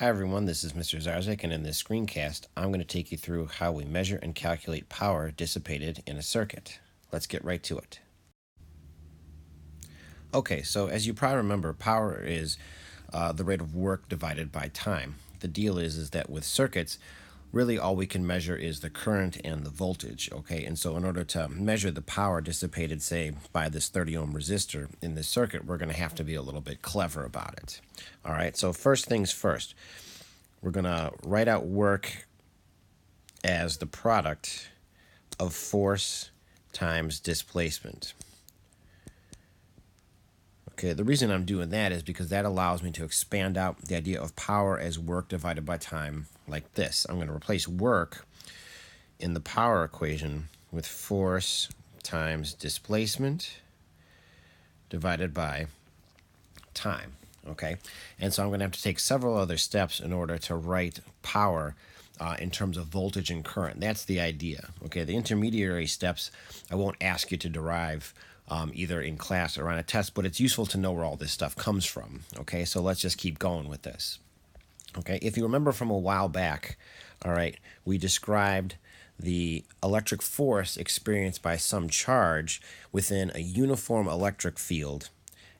Hi everyone, this is Mr. Zarzak, and in this screencast, I'm going to take you through how we measure and calculate power dissipated in a circuit. Let's get right to it. Okay, so as you probably remember, power is the rate of work divided by time. The deal is that with circuits, really all we can measure is the current and the voltage, okay? And so in order to measure the power dissipated, say, by this 30 ohm resistor in this circuit, we're going to have to be a little bit clever about it. All right, so first things first, we're going to write out work as the product of force times displacement. Okay, the reason I'm doing that is because that allows me to expand out the idea of power as work divided by time like this. I'm going to replace work in the power equation with force times displacement divided by time. Okay, and so I'm going to have to take several other steps in order to write power in terms of voltage and current. That's the idea. Okay, the intermediary steps I won't ask you to derive either in class or on a test, but it's useful to know where all this stuff comes from. Okay, so let's just keep going with this. Okay, if you remember from a while back, all right, we described the electric force experienced by some charge within a uniform electric field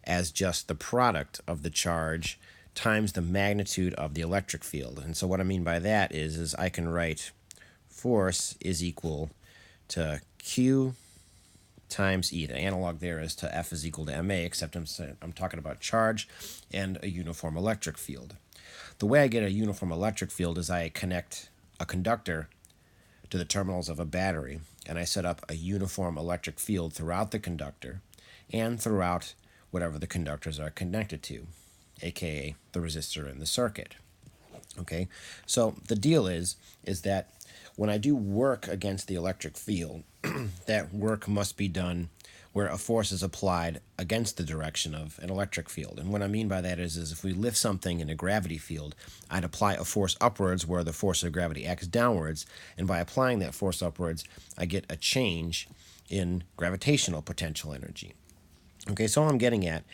as just the product of the charge times the magnitude of the electric field. And so what I mean by that is I can write force is equal to Q times E. The analog there is to F is equal to MA, except I'm talking about charge and a uniform electric field. The way I get a uniform electric field is I connect a conductor to the terminals of a battery, and I set up a uniform electric field throughout the conductor and throughout whatever the conductors are connected to, aka the resistor in the circuit. Okay, so the deal is that when I do work against the electric field, that work must be done where a force is applied against the direction of an electric field. And what I mean by that is if we lift something in a gravity field, I'd apply a force upwards where the force of gravity acts downwards, and by applying that force upwards, I get a change in gravitational potential energy. Okay, so all I'm getting at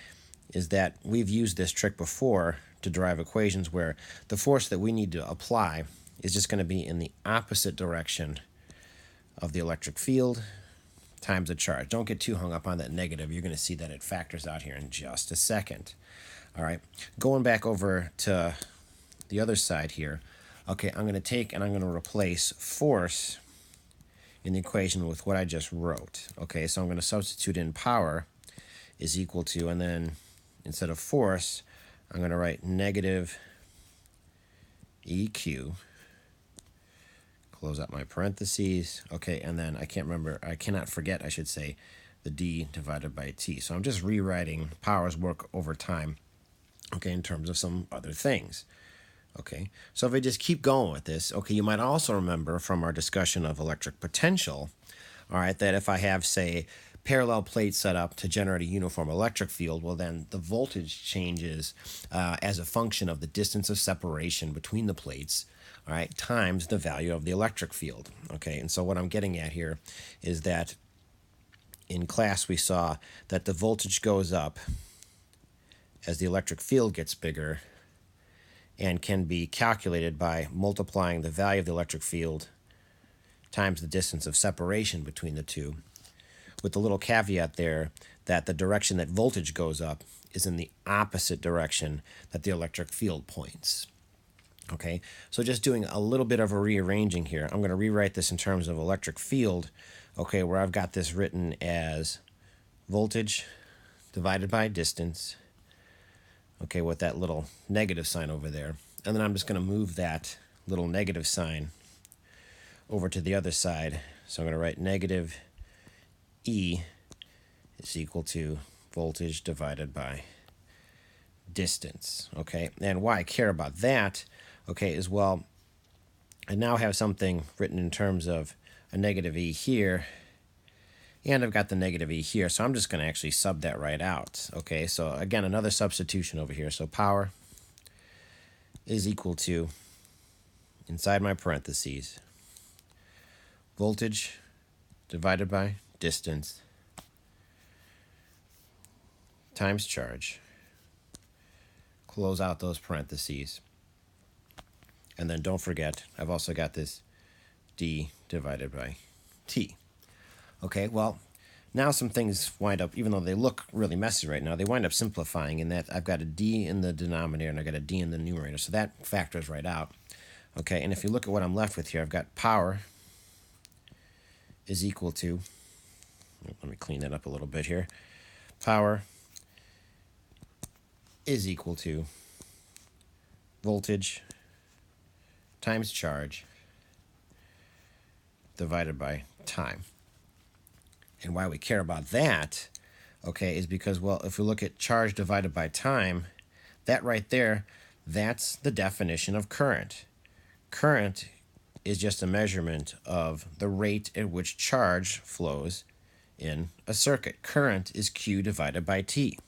is that we've used this trick before to derive equations where the force that we need to apply is just going to be in the opposite direction of the electric field times the charge. Don't get too hung up on that negative. You're going to see that it factors out here in just a second. All right, going back over to the other side here. Okay, I'm going to take and I'm going to replace force in the equation with what I just wrote. Okay, so I'm going to substitute in power is equal to, and then instead of force, I'm going to write negative EQ, close out my parentheses, okay, and then I cannot forget, I should say, the D divided by T. So I'm just rewriting power's work over time, okay, in terms of some other things. Okay, so if I just keep going with this, okay, you might also remember from our discussion of electric potential, all right, that if I have, say, parallel plates set up to generate a uniform electric field, well, then the voltage changes as a function of the distance of separation between the plates, all right, times the value of the electric field. Okay, and so what I'm getting at here is that in class we saw that the voltage goes up as the electric field gets bigger and can be calculated by multiplying the value of the electric field times the distance of separation between the two, with the little caveat there that the direction that voltage goes up is in the opposite direction that the electric field points. Okay, so just doing a little bit of a rearranging here. I'm going to rewrite this in terms of electric field, okay, where I've got this written as voltage divided by distance, okay, with that little negative sign over there. And then I'm just going to move that little negative sign over to the other side. So I'm going to write negative E is equal to voltage divided by distance, okay? And why I care about that, okay, is, well, I now have something written in terms of a negative E here, and I've got the negative E here, so I'm just going to actually sub that right out, okay? So again, another substitution over here. So power is equal to, inside my parentheses, voltage divided by distance times charge, close out those parentheses, And then don't forget, I've also got this d divided by t. Okay, well, now some things wind up, even though they look really messy right now, they wind up simplifying in that I've got a d in the denominator and I've got a d in the numerator, so that factors right out. Okay, and if you look at what I'm left with here, I've got power is equal to, let me clean that up a little bit here, power is equal to voltage times charge divided by time. And why we care about that, okay, is because, well, if we look at charge divided by time, that right there, that's the definition of current. Current is just a measurement of the rate at which charge flows in a circuit. Current is Q divided by T.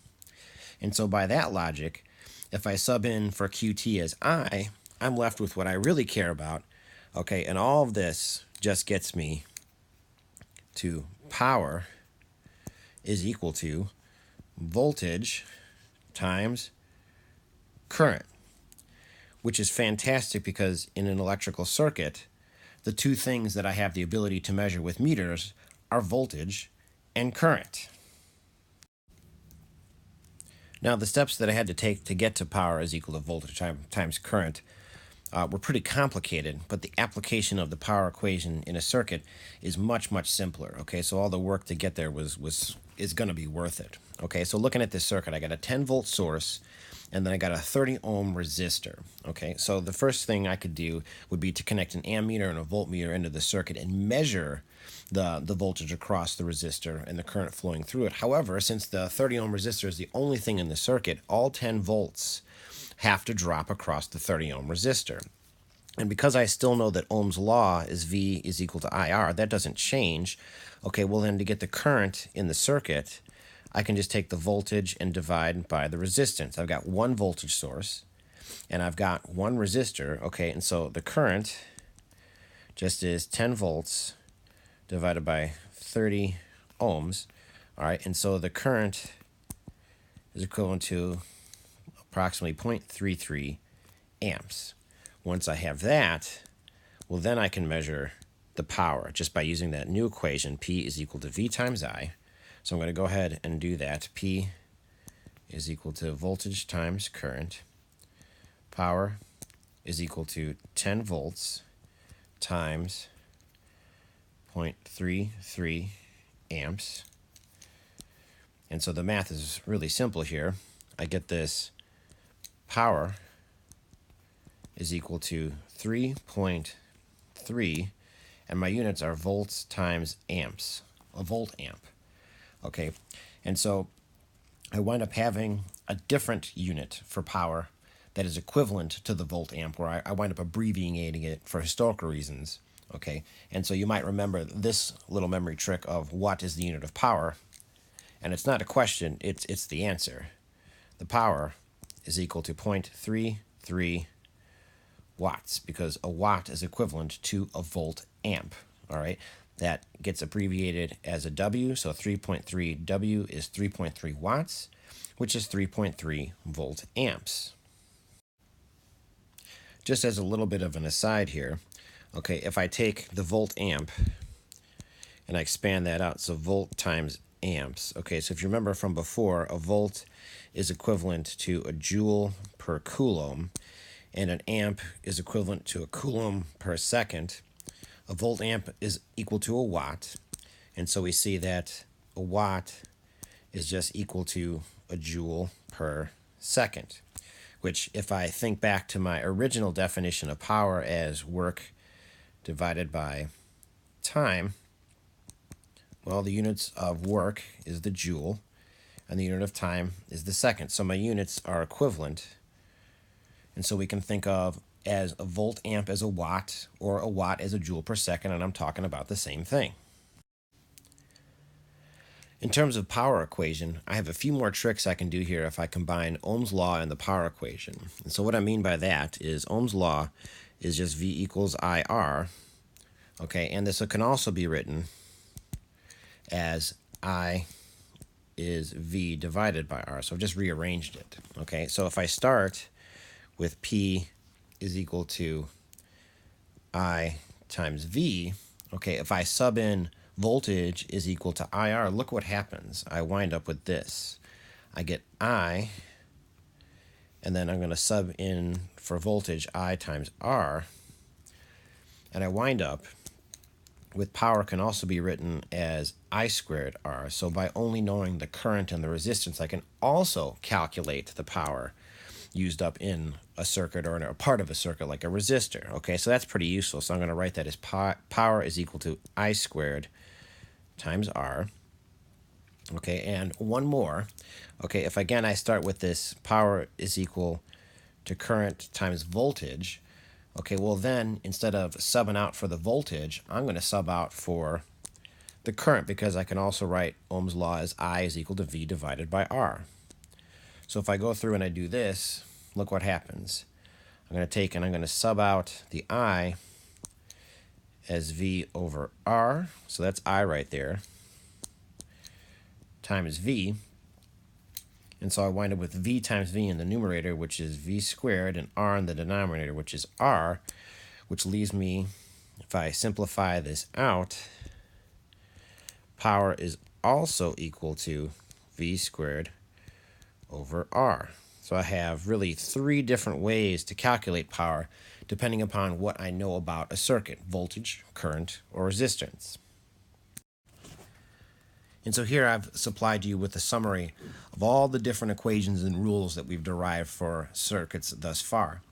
And so by that logic, if I sub in for QT as I, I'm left with what I really care about. Okay, and all of this just gets me to power is equal to voltage times current, which is fantastic because in an electrical circuit, the two things that I have the ability to measure with meters are voltage and current. Now, the steps that I had to take to get to power is equal to voltage times current were pretty complicated, but the application of the power equation in a circuit is much, much simpler. Okay, so all the work to get there is going to be worth it. Okay, so looking at this circuit, I got a 10-volt source, and then I got a 30-ohm resistor. Okay, so the first thing I could do would be to connect an ammeter and a voltmeter into the circuit and measure the voltage across the resistor and the current flowing through it. However, since the 30-ohm resistor is the only thing in the circuit, all 10 volts have to drop across the 30-ohm resistor. And because I still know that Ohm's law is V is equal to IR, that doesn't change. Okay, well then to get the current in the circuit, I can just take the voltage and divide by the resistance. I've got one voltage source, and I've got one resistor. Okay, and so the current just is 10 volts divided by 30 ohms. All right, and so the current is equivalent to approximately 0.33 amps. Once I have that, well, then I can measure the power just by using that new equation, P is equal to V times I. So I'm going to go ahead and do that. P is equal to voltage times current. Power is equal to 10 volts times 0.33 amps. And so the math is really simple here. I get this power is equal to 3.3, and my units are volts times amps, a volt amp. Okay, and so I wind up having a different unit for power that is equivalent to the volt amp, where I wind up abbreviating it for historical reasons. Okay, and so you might remember this little memory trick of what is the unit of power, and it's not a question, it's the answer. The power is equal to 0.33 watts, because a watt is equivalent to a volt amp. All right, that gets abbreviated as a W, so 3.3 W is 3.3 watts, which is 3.3 volt amps. Just as a little bit of an aside here, okay, if I take the volt amp and I expand that out, so volt times amps. Okay, so if you remember from before, a volt is equivalent to a joule per coulomb, and an amp is equivalent to a coulomb per second. A volt amp is equal to a watt, and so we see that a watt is just equal to a joule per second, which, if I think back to my original definition of power as work divided by time, well, the units of work is the joule, and the unit of time is the second. So my units are equivalent. And so we can think of as a volt amp as a watt, or a watt as a joule per second, and I'm talking about the same thing. In terms of power equation, I have a few more tricks I can do here if I combine Ohm's law and the power equation. And so what I mean by that is Ohm's law is just V equals IR. Okay, and this can also be written as I is V divided by R. So I've just rearranged it. Okay, so if I start with P is equal to I times V, okay, if I sub in voltage is equal to IR, look what happens. I wind up with this. I get I, and then I'm going to sub in for voltage I times R, and I wind up with power can also be written as I squared R. So by only knowing the current and the resistance, I can also calculate the power used up in a circuit or in a part of a circuit like a resistor. Okay, so that's pretty useful. So I'm going to write that as power is equal to I squared times R. Okay, and one more. Okay, if again I start with this power is equal to current times voltage, okay, well then instead of subbing out for the voltage, I'm going to sub out for the current because I can also write Ohm's law as I is equal to V divided by R. So if I go through and I do this, look what happens. I'm going to take and I'm going to sub out the I as V over R, so that's I right there, times V. And so I wind up with V times V in the numerator, which is V squared, and R in the denominator, which is R, which leaves me, if I simplify this out, power is also equal to V squared over R. So I have really three different ways to calculate power depending upon what I know about a circuit: voltage, current, or resistance. And so here I've supplied you with a summary of all the different equations and rules that we've derived for circuits thus far.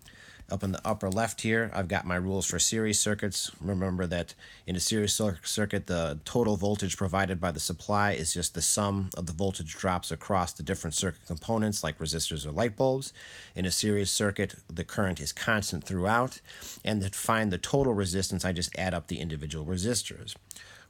Up in the upper left here, I've got my rules for series circuits. Remember that in a series circuit, the total voltage provided by the supply is just the sum of the voltage drops across the different circuit components like resistors or light bulbs. In a series circuit, the current is constant throughout, and to find the total resistance, I just add up the individual resistors.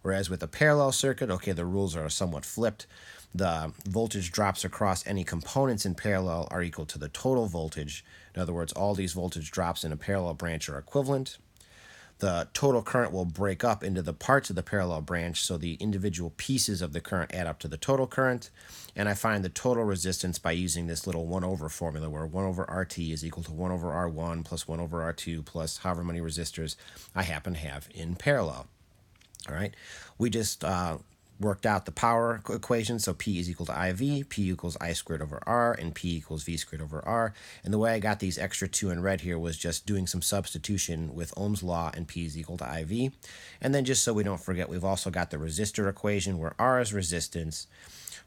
Whereas with a parallel circuit, okay, the rules are somewhat flipped. The voltage drops across any components in parallel are equal to the total voltage. In other words, all these voltage drops in a parallel branch are equivalent. The total current will break up into the parts of the parallel branch, so the individual pieces of the current add up to the total current. And I find the total resistance by using this little 1 over formula, where 1 over RT is equal to 1 over R1 plus 1 over R2 plus however many resistors I happen to have in parallel. All right, we just worked out the power equation, so P is equal to IV, P equals I squared over R, and P equals V squared over R. And the way I got these extra two in red here was just doing some substitution with Ohm's law and P is equal to IV. And then just so we don't forget, we've also got the resistor equation where R is resistance,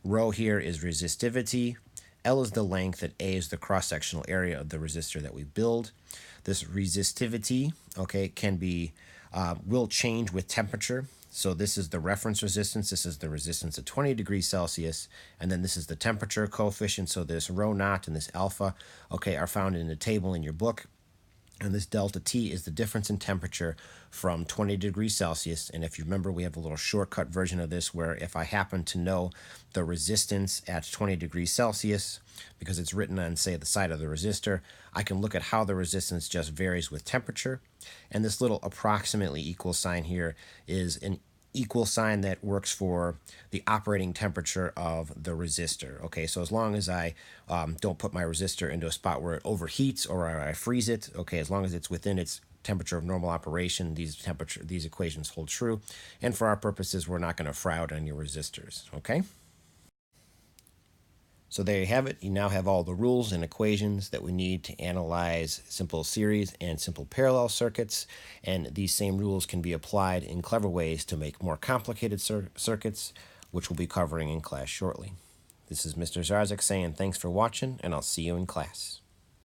rho here is resistivity, L is the length, and A is the cross-sectional area of the resistor that we build. This resistivity, okay, can be will change with temperature. So this is the reference resistance. This is the resistance at 20 degrees Celsius. And then this is the temperature coefficient. So this rho naught and this alpha, okay, are found in the table in your book. And this delta T is the difference in temperature from 20 degrees Celsius. And if you remember, we have a little shortcut version of this where if I happen to know the resistance at 20 degrees Celsius, because it's written on, say, the side of the resistor, I can look at how the resistance just varies with temperature. And this little approximately equal sign here is an equal sign that works for the operating temperature of the resistor. Okay, so as long as I don't put my resistor into a spot where it overheats or I freeze it, okay, as long as it's within its temperature of normal operation, these equations hold true. And for our purposes, we're not going to fry out any resistors. Okay. So there you have it. You now have all the rules and equations that we need to analyze simple series and simple parallel circuits. And these same rules can be applied in clever ways to make more complicated circuits, which we'll be covering in class shortly. This is Mr. Zarzak saying thanks for watching, and I'll see you in class.